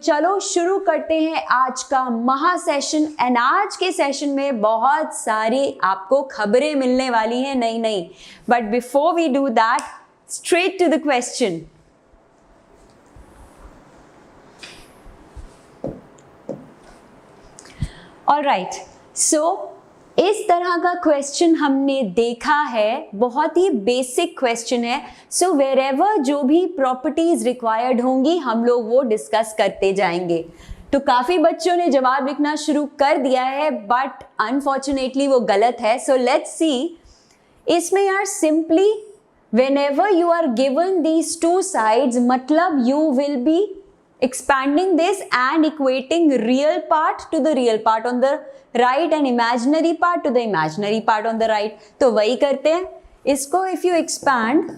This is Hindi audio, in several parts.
चलो शुरू करते हैं आज का महा सेशन। एंड आज के सेशन में बहुत सारी आपको खबरें मिलने वाली हैं नई नई। But before we do that, straight to the question. Alright, so इस तरह का क्वेश्चन हमने देखा है, बहुत ही बेसिक क्वेश्चन है। सो वेरेवर जो भी प्रॉपर्टीज रिक्वायर्ड होंगी हम लोग वो डिस्कस करते जाएंगे। तो काफी बच्चों ने जवाब लिखना शुरू कर दिया है, बट अनफॉर्चुनेटली वो गलत है। So let's see. इसमें यार simply whenever you are given these two sides, मतलब you will be expanding this and equating real part to the real part on the right and imaginary part to the imaginary part on the right। तो वही करते हैं इसको। if you expand,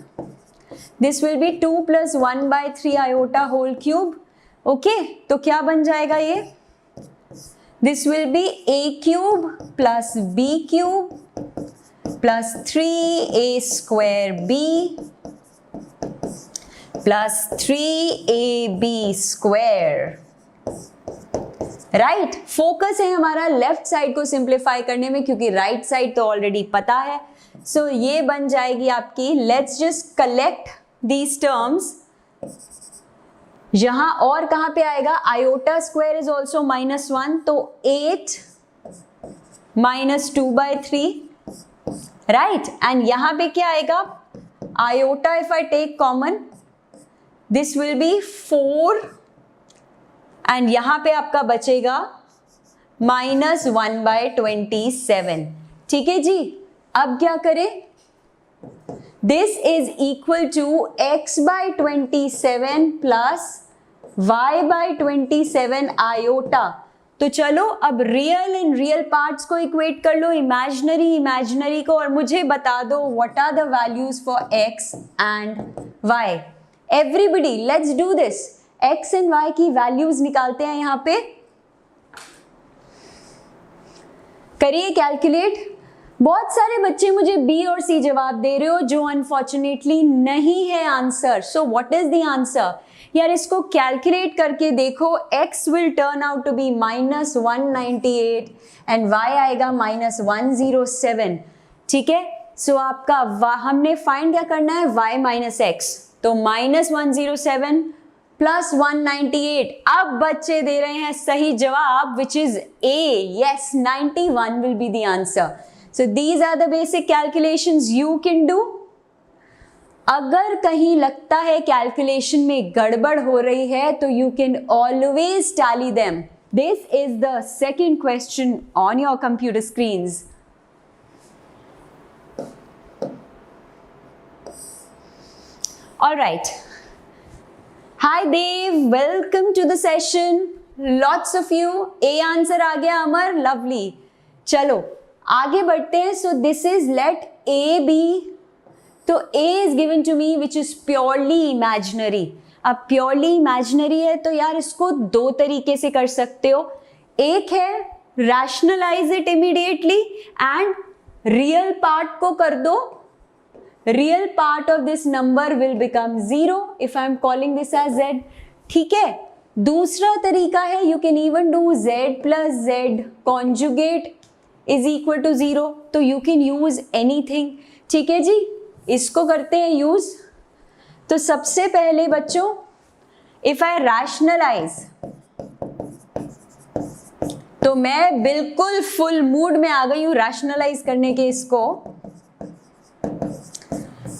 this will be 2 plus 1 by 3 iota whole cube। okay, तो क्या बन जाएगा ये? this will be a cube plus b cube plus 3a square b plus 3ab square। Right, focus है हमारा लेफ्ट साइड को सिंप्लीफाई करने में, क्योंकि राइट साइड तो ऑलरेडी पता है। सो ये बन जाएगी आपकी। Let's just collect these terms. यहां और कहां पे आएगा? आयोटा स्क्वायर इज ऑल्सो -1, तो 8 -2 by 3। राइट, एंड यहां पे क्या आएगा? Iota if I take common, this will be 4 and यहां पे आपका बचेगा -1 by 27। ठीक है जी, अब क्या करें? This is equal to x by 27 plus y by 27 iota. तो चलो अब रियल इन रियल पार्ट्स को इक्वेट कर लो, इमेजिनरी इमेजिनरी को, और मुझे बता दो what are the values for x and y। Everybody let's do this. x and y की वैल्यूज निकालते हैं यहां पे। करिए कैलकुलेट। बहुत सारे बच्चे मुझे B और C जवाब दे रहे हो, जो अनफॉर्चुनेटली नहीं है answer. So what is the answer? यार इसको कैलकुलेट करके देखो। x will turn out to be -198 and y आएगा -107। ठीक है, सो आपका हमने फाइंड क्या करना है? y minus x। तो -107 प्लस 198। अब बच्चे दे रहे हैं सही जवाब, which is A। Yes, 91 will be the answer. So these are the basic calculations you can do. अगर कहीं लगता है कैलकुलेशन में गड़बड़ हो रही है तो you can always tally them. This is the second question on your computer screens. Alright, hi Dev, welcome to the session. Lots of you. A answer आ गया अमर, लवली। चलो आगे बढ़ते हैं। So this is let A B. तो A is given to me which is purely imaginary। अब purely imaginary है तो यार इसको दो तरीके से कर सकते हो। एक है rationalize it immediately and real part को कर दो। Real part of this number will become 0 if I am calling this as Z। ठीक है, दूसरा तरीका है you can even do Z plus Z conjugate is equal to 0। तो you can use anything। ठीक है जी, इसको करते हैं यूज। तो सबसे पहले बच्चों, इफ आई रैशनलाइज, तो मैं बिल्कुल फुल मूड में आ गई हूं रैशनलाइज करने के इसको।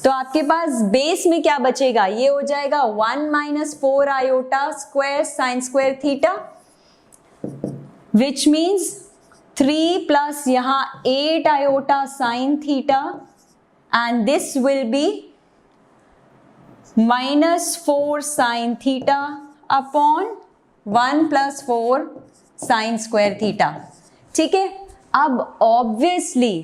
तो आपके पास बेस में क्या बचेगा? ये हो जाएगा 1 - 4 iota square sine square theta, which means 3 plus यहां 8 iota sine theta, and this will be -4 sin theta upon 1 plus 4 sin square theta। ठीक है, अब ऑब्वियसली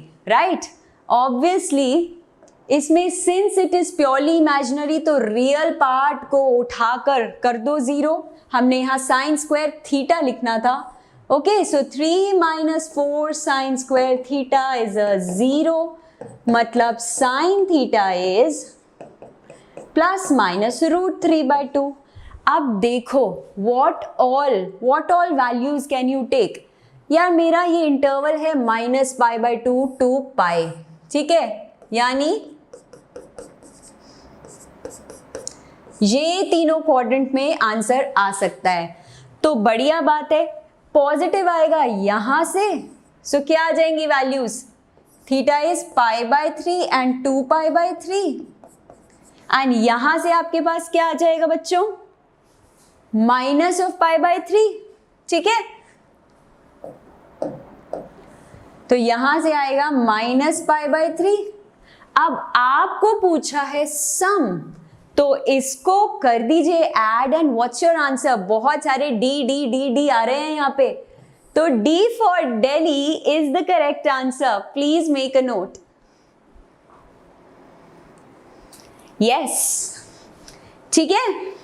इसमें since it is purely imaginary तो रियल पार्ट को उठाकर कर दो 0। हमने यहाँ साइन स्क्वायर थीटा लिखना था। Okay, so 3 - 4 sin square theta is a 0। मतलब साइन थीटा इज +- √3/2। अब देखो what all values can you take. यार मेरा ये इंटरवल है -π/2 to π, ठीक है, यानी ये तीनों क्वाड्रेंट में आंसर आ सकता है। तो बढ़िया बात है, पॉजिटिव आएगा यहां से, सो क्या आ जाएंगी values, theta is π/3 and 2π/3, and यहां से आपके पास क्या आ जाएगा बच्चों, -π/3, ठीक है। तो यहां से आएगा -π/3। अब आपको पूछा है सम, तो इसको कर दीजिए add and what's your answer. बहुत सारे डी आ रहे हैं यहाँ पे, तो D for Delhi is the correct answer. Please make a note. Yes, ठीक है।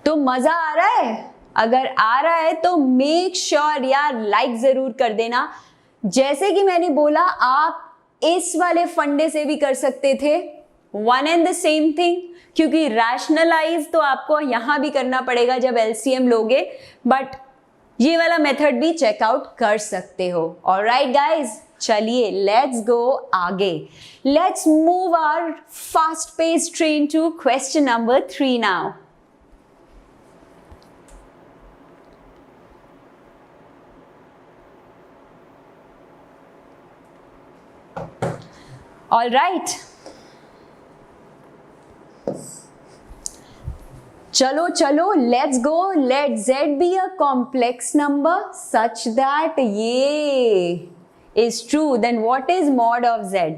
तो मजा आ रहा है? अगर आ रहा है तो मेक श्योर यार लाइक जरूर कर देना। जैसे कि मैंने बोला, आप इस वाले फंडे से भी कर सकते थे, one and the same thing, क्योंकि रैशनलाइज तो आपको यहां भी करना पड़ेगा जब एलसीएम लोगे, बट ये वाला मेथड भी चेकआउट कर सकते हो। ऑलराइट गाइज, चलिए लेट्स गो आगे। Let's move our fast pace train to question number 3 now. Alright, चलो चलो let's go. Let z be a complex number such that ये is true, then what is mod of z।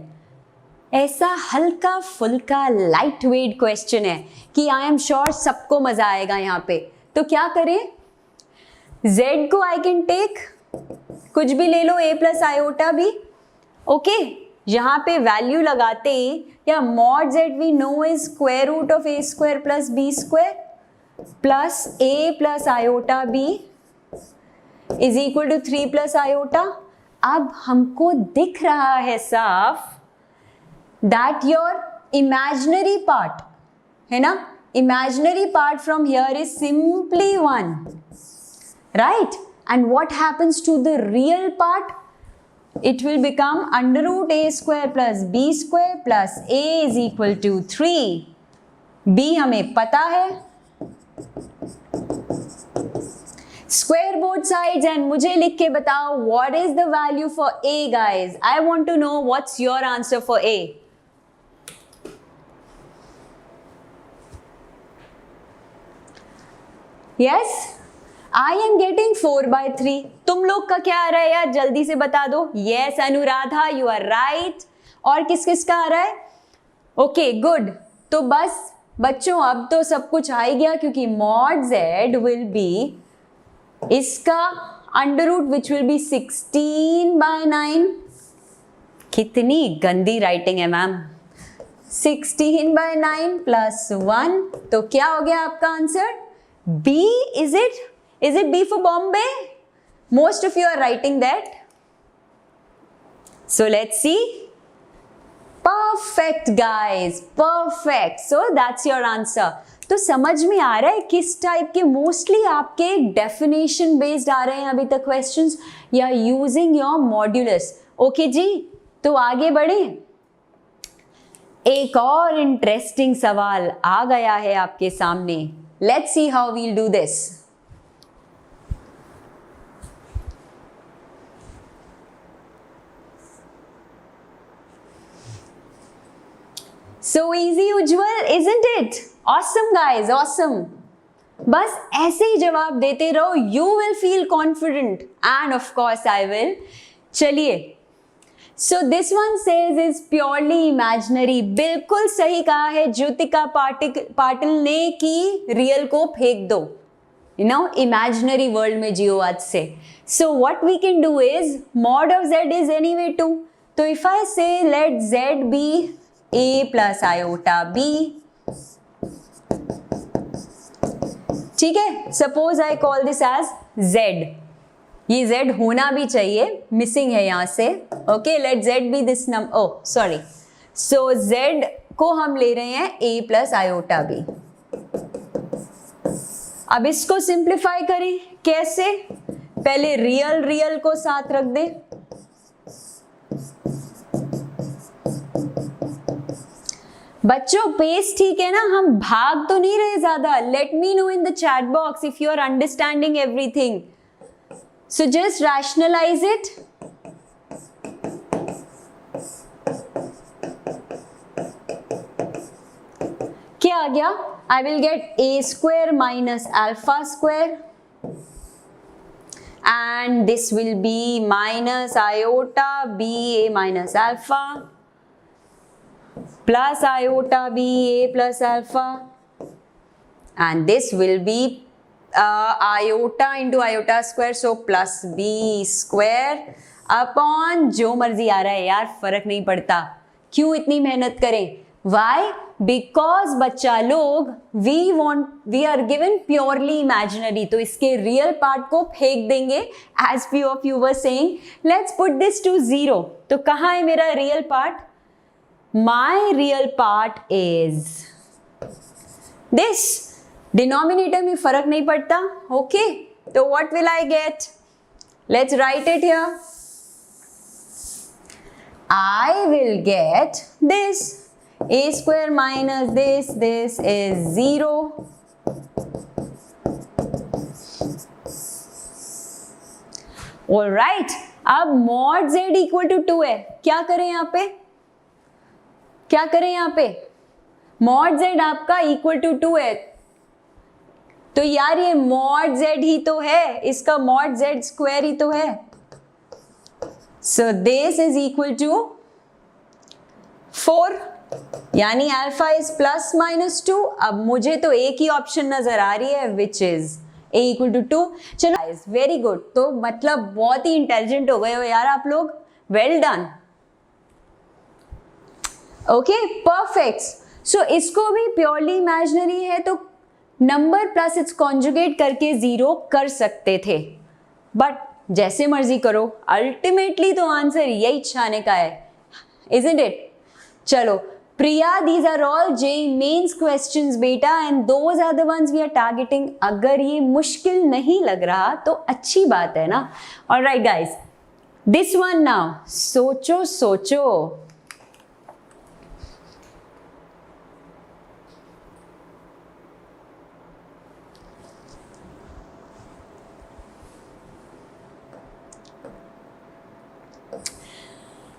ऐसा हल्का फुल्का लाइट वेट क्वेश्चन है कि आई एम श्योर सबको मजा आएगा यहाँ पे। तो क्या करें, z को आई कैन टेक कुछ भी ले लो, a+i भी, ओके। यहाँ पे वैल्यू लगाते ही, या mod z we know is square root of a² + b² plus a+i b is equal to 3+i। अब हमको दिख रहा है साफ दैट योर इमेजिनरी पार्ट है ना, imaginary part from here is simply 1, right, and what happens to the real part, it will become √a² + b² plus a is equal to 3। b हमें पता है, स्क्वायर बोथ साइड्स, एंड मुझे लिख के बताओ what is the value for a guys। I want to know what's your answer for a। yes, I am getting 4/3। तुम लोग का क्या आ रहा है यार, जल्दी से बता दो। Yes Anuradha, you are right। और किस किस का आ रहा है, ओके गुड। तो बस बच्चों अब तो सब कुछ आ ही गया, क्योंकि मॉड z विल बी इसका √ विच विल बी 16/9। कितनी गंदी राइटिंग है मैम, 16/9 + 1, तो क्या हो गया आपका answer, B। Is it B for Bombay? Most of you are writing that. So let's see. Perfect guys, perfect. So that's your answer. तो समझ में आ रहा है किस टाइप के मोस्टली आपके डेफिनेशन बेस्ड आ रहे हैं अभी तक क्वेश्चंस, या यूजिंग योर मॉड्यूलस। ओके जी, तो आगे बढ़े। एक और इंटरेस्टिंग सवाल आ गया है आपके सामने। Let's see how we'll do this. So easy Ujjwal, isn't it? Awesome guys, awesome. बस ऐसे ही जवाब देते रहो, you will feel confident and of course I will. चलिए, so this one says is purely imaginary। बिल्कुल सही कहा है ज्योतिका पाटिल ने कि रियल को फेंक दो, you know, imaginary world में जियो आज से। So what we can do is mod of z is anyway 2। तो if I say let z be a+i b, ठीक है, suppose I call this as z। ये z होना भी चाहिए, मिसिंग है यहां से। Okay, let z be this number, oh sorry, so z को हम ले रहे हैं a+i b। अब इसको सिंप्लीफाई करें, कैसे? पहले रियल रियल को साथ रख दे, बच्चों पेस ठीक है ना, हम भाग तो नहीं रहे ज्यादा. Let me know in the chat box if you are understanding everything. So just rationalize it. क्या आ गया? I will get a square minus alpha square and this will be minus iota b a minus alpha plus iota b a plus alpha and this will be iota into iota square, so plus b square upon जो मर्जी आ रहा है यार, फर्क नहीं पड़ता. क्यों इतनी मेहनत करें? Why? Because बच्चा लोग we are given purely imaginary, तो इसके real part को फेंक देंगे. As few of you were saying, let's put this to 0. तो कहाँ है मेरा real part? My real part is this. Denominator में फर्क नहीं पड़ता. Okay? तो what will I get? Let's write it here. I will get this. A square minus this is 0. Alright, अब mod z equal to 2 है. क्या करें यहाँ पे? क्या करें यहाँ पे? mod z आपका equal to 2 है. तो यार ये mod z ही तो है, इसका mod z square ही तो है. So this is equal to 4. यानी अल्फा इज प्लस माइनस 2. अब मुझे तो एक ही ऑप्शन नजर आ रही है which is a equal to 2. चलो वेरी गुड. तो मतलब बहुत ही इंटेलिजेंट हो गए हो यार आप लोग. Well done. Okay perfect. So इसको भी प्योरली इमेजिनरी है तो नंबर प्लस इट्स कॉन्जुगेट करके 0 कर सकते थे, बट जैसे मर्जी करो, अल्टीमेटली तो आंसर यही छाने का है. Isn't it? चलो Priya, these are all JEE mains questions beta and those are the ones we are targeting. अगर ये मुश्किल नहीं लग रहा तो अच्छी बात है ना. Alright guys, this one now. सोचो सोचो.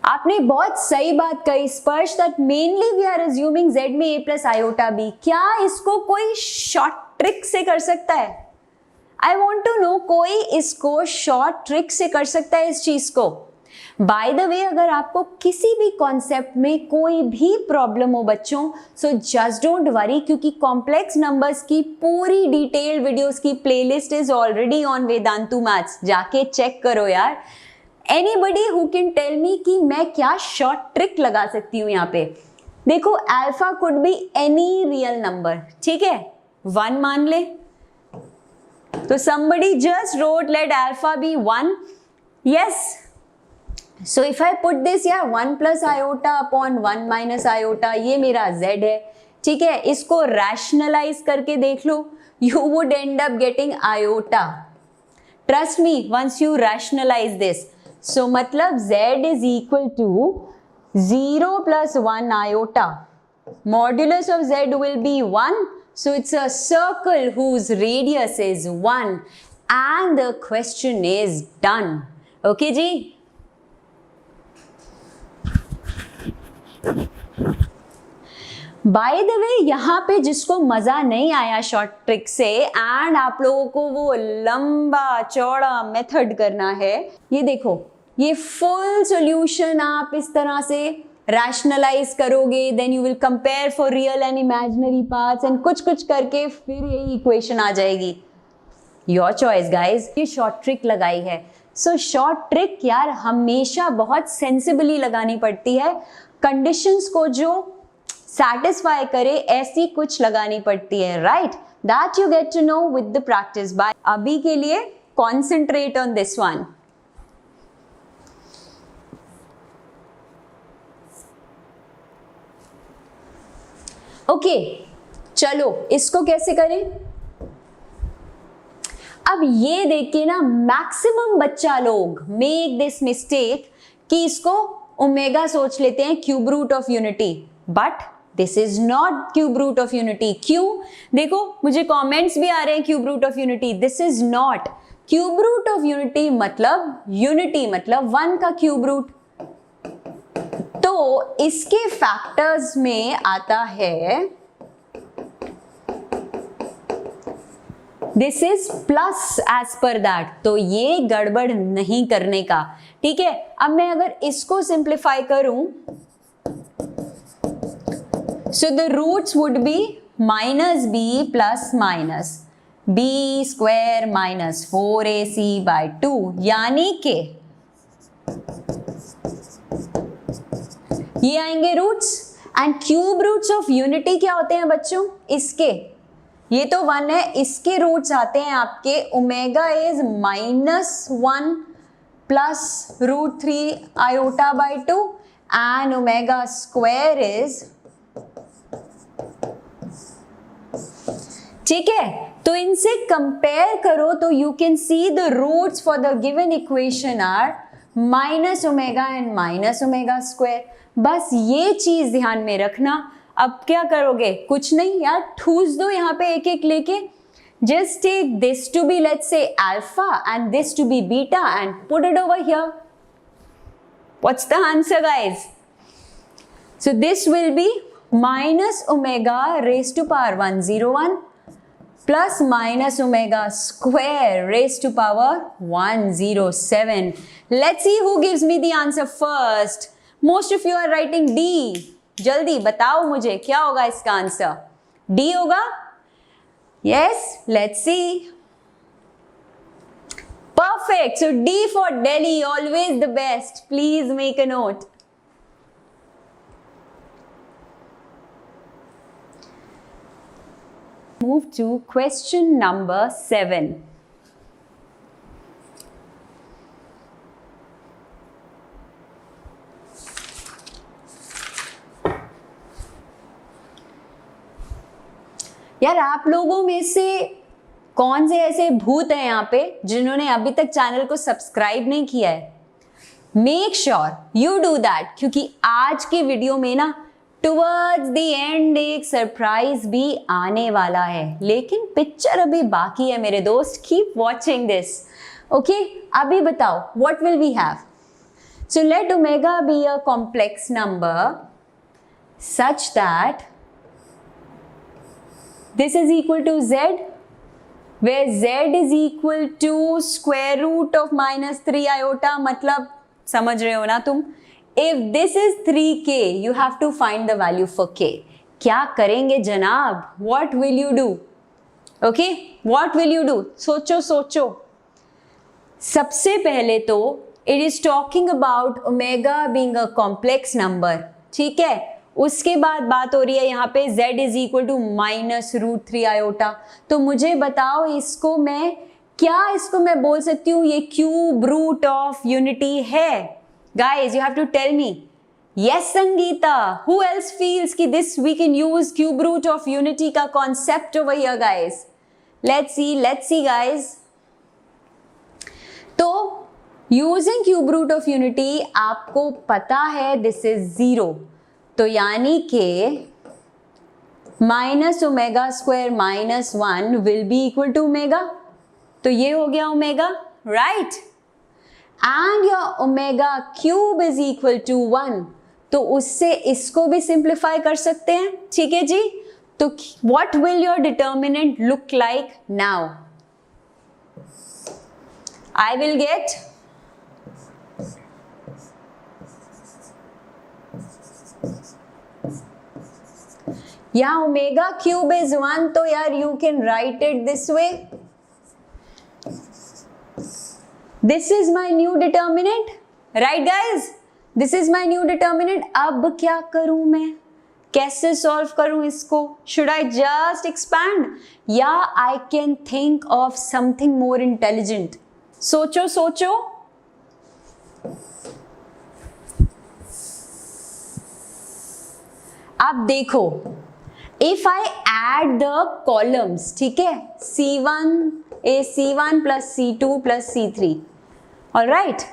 आपने बहुत सही बात कही Sparsh, that mainly we are assuming z में a प्लस आयोटा b. क्या इसको कोई शॉर्ट ट्रिक से कर सकता है? आई वॉन्ट टू नो, कोई इसको शॉर्ट ट्रिक से कर सकता है इस चीज को? बाय द वे, अगर आपको किसी भी कॉन्सेप्ट में कोई भी प्रॉब्लम हो बच्चों, सो जस्ट डोंट वरी, क्योंकि कॉम्प्लेक्स नंबर्स की पूरी डिटेल्ड वीडियोस की playlist is already on Vedantu maths. जाके चेक करो यार. Anybody who can tell me कि मैं क्या शॉर्ट ट्रिक लगा सकती हूँ यहाँ पे? देखो alpha could be any real number, ठीक है, 1 मान ले. तो somebody just wrote let alpha be 1. Yes. So if I put this here 1 plus iota upon 1 minus iota, ये मेरा z है, ठीक है. इसको rationalize करके देख लो, you would end up getting iota. Trust me, once you rationalize this. So मतलब z is equal to 0 plus 1 iota. Modulus of z will be 1. So it's a circle whose radius is 1 and the question is done. Okay जी? बाय द वे, यहाँ पे जिसको मजा नहीं आया शॉर्ट ट्रिक से एंड आप लोगों को वो लंबा चौड़ा मेथड करना है, ये देखो, ये फुल सॉल्यूशन आप इस तरह से रैशनलाइज करोगे, then you will compare for real and imaginary parts and कुछ कुछ करके फिर यही इक्वेशन आ जाएगी. Your choice guys. ये शॉर्ट ट्रिक लगाई है. सो शॉर्ट ट्रिक यार हमेशा बहुत सेंसिबली लगानी पड़ती है. कंडीशंस को जो सैटिस्फाई करे ऐसी कुछ लगानी पड़ती है, right? That you get to know with the practice. By अभी के लिए concentrate on this one. Okay चलो इसको कैसे करें? अब ये देख के ना मैक्सिमम बच्चा लोग मेक दिस मिस्टेक कि इसको ओमेगा सोच लेते हैं cube root of unity, but this is not cube root of unity. क्यों? देखो मुझे कमेंट्स भी आ रहे हैं cube root of unity. This is not cube root of unity, मतलब 1 का क्यूब रूट। तो इसके फैक्टर्स में आता है this is plus as per that, तो ये गड़बड़ नहीं करने का, ठीक है। अब मैं अगर इसको सिंप्लीफाई करूं, so the roots would be minus b plus minus b square minus 4ac/2, यानी के ये आएंगे roots. And cube roots of unity क्या होते हैं बच्चों? इसके, ये तो 1 है, इसके रूट्स आते हैं आपके omega is -1 plus √3i/2 and omega square is, ठीक है। तो इनसे कंपेयर करो तो you can see the roots for the given equation are -omega and -omega square. बस ये चीज ध्यान में रखना। अब क्या करोगे? कुछ नहीं यार, ठूस दो यहाँ पे एक एक लेके। Just take this to be let's say alpha and this to be beta and put it over here. What's the answer guys? So this will be -omega raised to power 101 plus -omega square raised to power 107. Let's see who gives me the answer first. Most of you are writing D. जल्दी बताओ मुझे क्या होगा इसका आंसर? D होगा? Yes, let's see. Perfect. So D for Delhi, always the best. Please make a note. Move to question number 7. यार आप लोगों में से कौन से ऐसे भूत हैं यहाँ पे जिन्होंने अभी तक चैनल को सब्सक्राइब नहीं किया है? Make sure you do that, क्योंकि आज की वीडियो में ना टुवर्ड्स द एंड एक सरप्राइज भी आने वाला है, लेकिन पिक्चर अभी बाकी है मेरे दोस्त। Keep watching this, okay. अभी बताओ what will we have? So let omega be a complex number such that this is equal to z, where z is equal to square root of -3i/, मतलब समझ रहे हो ना तुम? If this is 3k, you have to find the value for k. क्या करेंगे जनाब? What will you do? Okay, what will you do? सोचो सोचो। सबसे पहले तो it is talking about omega being a complex number, ठीक है। उसके बाद बात हो रही है यहाँ पे z is equal to -√3i/। तो मुझे बताओ इसको मैं बोल सकती हूँ ये क्यूब रूट ऑफ यूनिटी है? Guys you have to tell me. Yes Sangeeta, who else feels कि this we can use cube root of unity का concept over here guys? Let's see guys. तो using cube root of unity आपको पता है दिस इज 0, तो यानी के -omega square -1 will be equal to omega, तो ये हो गया omega, right. And your omega cube is equal to 1, तो उससे इसको भी सिंप्लीफाई कर सकते हैं, ठीक है जी। तो what will your determinant look like now? I will get या ओमेगा क्यूब इज 1, तो यार you can write it this way. This is my new determinant, right guys? This is my new determinant. अब क्या करूं मैं? कैसे सॉल्व करूं इसको? शुड आई जस्ट एक्सपैंड या I can think of something more intelligent? सोचो सोचो। अब देखो, if I add the columns, ठीक है, C1 is C1 plus C2 plus C3. All right,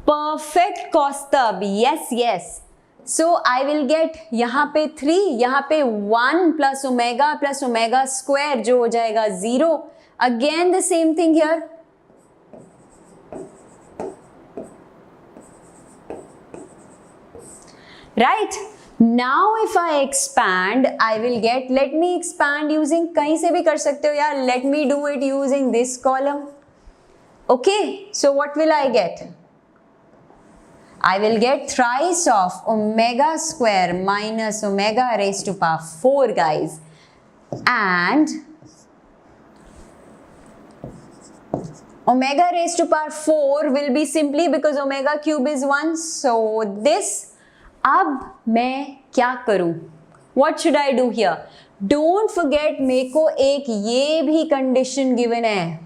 perfect cos stub, yes yes. So I will get यहाँ पे 3, यहाँ पे 1 plus omega square जो हो जाएगा 0. Again the same thing here. Right? Now if I expand, I will get, let me expand using, कहीं से भी कर सकते हो यार, let me do it using this column. Okay, so what will I get? I will get thrice of omega square minus omega raised to power 4, guys. And omega raised to power 4 will be simply because omega cube is 1. So this, अब मैं क्या करूं? What should I do here? Don't forget मेरे को एक ये भी कंडीशन गिवन है.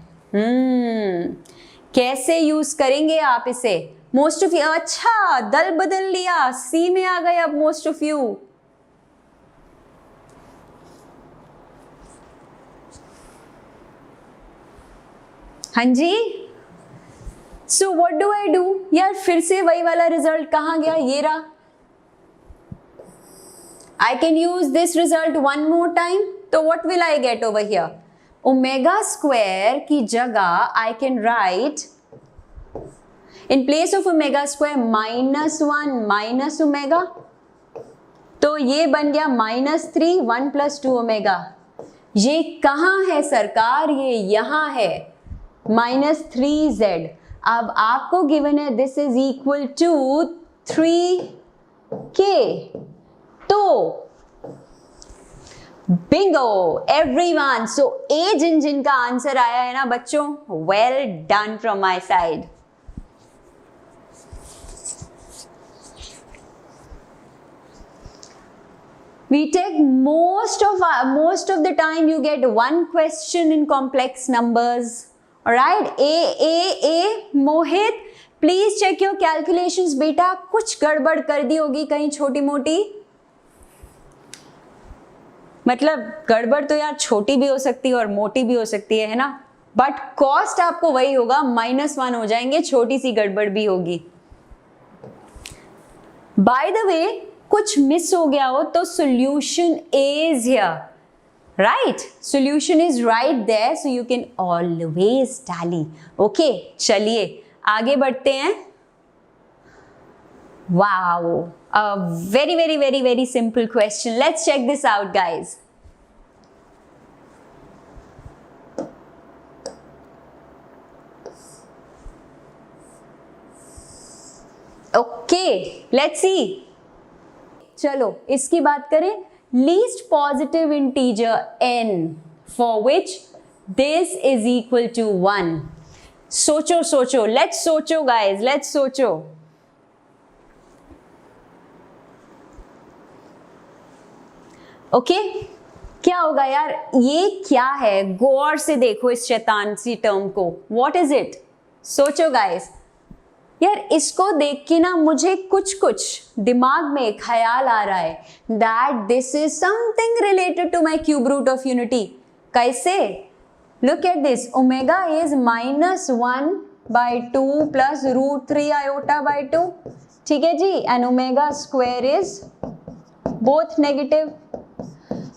कैसे यूज करेंगे आप इसे? मोस्ट ऑफ यू, अच्छा दल बदल लिया, सी में आ गए अब मोस्ट ऑफ यू. हाँ जी, so what do I do? यार फिर से वही वाला रिजल्ट कहाँ गया? ये रहा. I can use this result one more time. So what will I get over here? Omega square की जगह I can write in place of omega square -1 minus omega. तो ये बन गया -3 1 plus 2 omega. ये कहाँ है सरकार? ये यहाँ है, -3z. अब आपको गिवन है this is equal to 3k. तो बिंगो एवरीवन, सो ए जिन का आंसर आया है ना बच्चों, well done from my side. We take most of the time you get one question in complex numbers. All right, A Mohit please check your calculations. बेटा कुछ गड़बड़ कर दी होगी कहीं छोटी मोटी, मतलब गड़बड़ तो यार छोटी भी हो सकती है और मोटी भी हो सकती है ना, बट कॉस्ट आपको वही होगा, -1 हो जाएंगे, छोटी सी गड़बड़ भी होगी. बाय द वे कुछ मिस हो गया हो तो solution is here, right? Solution is right there, so you can always tally. Okay, चलिए आगे बढ़ते हैं. Wow, a very simple question. Let's check this out, guys. Okay, let's see. चलो इसकी बात करें. Least positive integer n for which this is equal to 1. सोचो, let's सोचो guys, let's सोचो. ओके, क्या होगा यार? ये क्या है? गौर से देखो इस शैतान सी टर्म को. What is it? सोचो गाइस. यार इसको देख के ना मुझे कुछ दिमाग में ख्याल आ रहा है that this is something related to my cube root of unity. कैसे? Look at this. Omega is -1/2 plus √3 iota by 2. ठीक है जी. And omega square is both negative.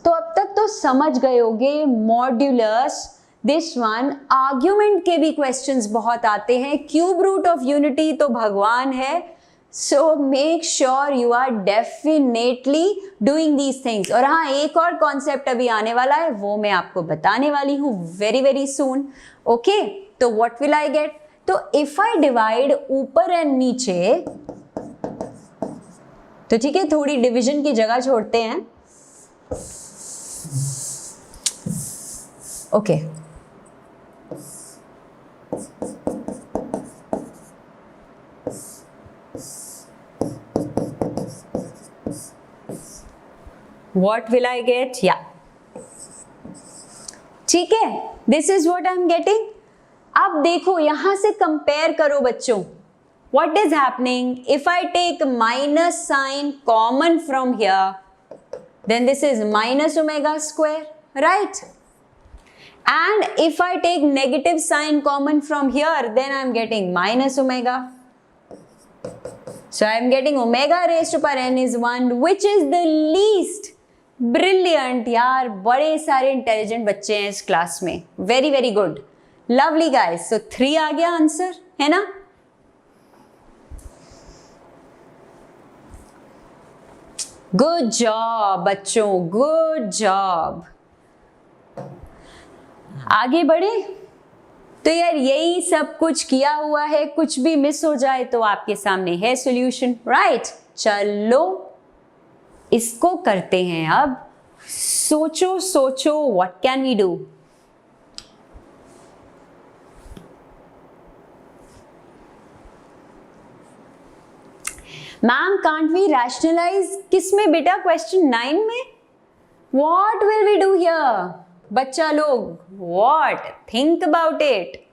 तो अब तक तो समझ गए होगे मॉड्यूलस, दिस वन. आर्ग्यूमेंट के भी क्वेश्चंस बहुत आते हैं. क्यूब रूट ऑफ यूनिटी तो भगवान है. So make sure you are definitely doing these things. और हाँ, एक और कॉन्सेप्ट अभी आने वाला है, वो मैं आपको बताने वाली हूँ वेरी सून. ओके, तो व्हाट विल आई गेट? तो इफ आई डिवाइड ऊपर एंड नीचे, तो ठीक है, थोड़ी डिवीजन की जगह छोड़ते हैं. Okay, what will I get? Yeah, ठीक है, this is what I'm getting. अब देखो यहां से कंपेयर करो बच्चों. What is happening? If I take minus sign common from here, then this is minus omega square, right? and if I take negative sign common from here, then I'm getting minus omega. So I'm getting omega raised to power n is 1, which is the least brilliant. यार बड़े सारे इंटेलिजेंट बच्चे हैं इस क्लास में. Very very good, lovely guys. So 3 आ गया आंसर, है ना? गुड जॉब बच्चों, गुड जॉब. आगे बढ़े. तो यार यही सब कुछ किया हुआ है, कुछ भी मिस हो जाए तो आपके सामने है सॉल्यूशन, राइट? चलो इसको करते हैं अब. सोचो सोचो, what can we do? Ma'am can't we rationalise किस में बेटा? क्वेश्चन 9 में. What will we do here बच्चा लोग? व्हाट? Think about it.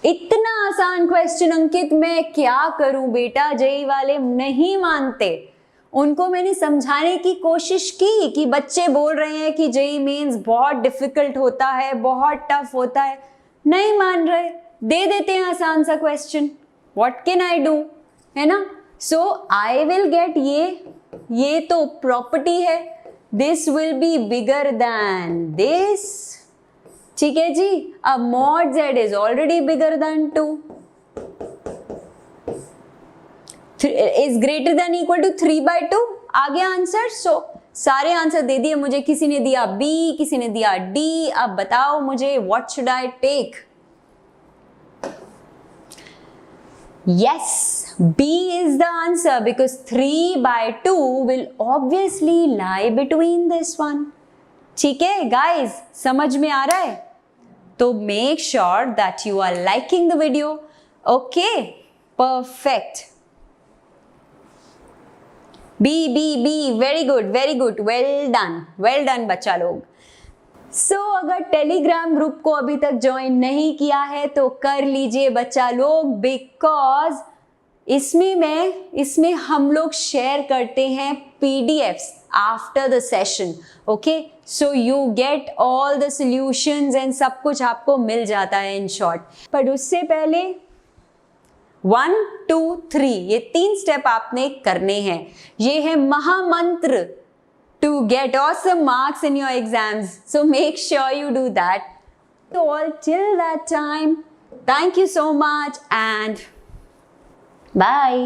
इतना आसान क्वेश्चन अंकित, मैं क्या करूं बेटा? जेई वाले नहीं मानते. उनको मैंने समझाने की कोशिश की कि बच्चे बोल रहे हैं कि जेई मेंस बहुत डिफिकल्ट होता है, बहुत टफ होता है. नहीं मान रहे. दे देते हैं आसान सा question. What can I do, है ना? सो आई विल गेट ये तो प्रॉपर्टी है. This will be bigger than this. ठीक है जी. अब mod z is already bigger than 2, is greater than equal to 3/2. आ गया आंसर. सो सारे आंसर दे दिए मुझे. किसी ने दिया B, किसी ने दिया D. अब बताओ मुझे what should I take? Yes, B is the answer because 3/2 will obviously lie between this one. ठीक है guys, समझ में आ रहा है? तो make sure that you are liking the video. Okay, perfect. B, very good, well done बच्चा लोग. सो अगर टेलीग्राम ग्रुप को अभी तक ज्वाइन नहीं किया है तो कर लीजिए बच्चा लोग, बिकॉज इसमें हम लोग शेयर करते हैं PDFs after the session. Okay, so you get all the solutions and सब कुछ आपको मिल जाता है इन शॉर्ट. पर उससे पहले 1, 2, 3 ये 3 स्टेप आपने करने हैं. ये है महामंत्र to get awesome marks in your exams. So make sure you do that. So all till that time, thank you so much and bye.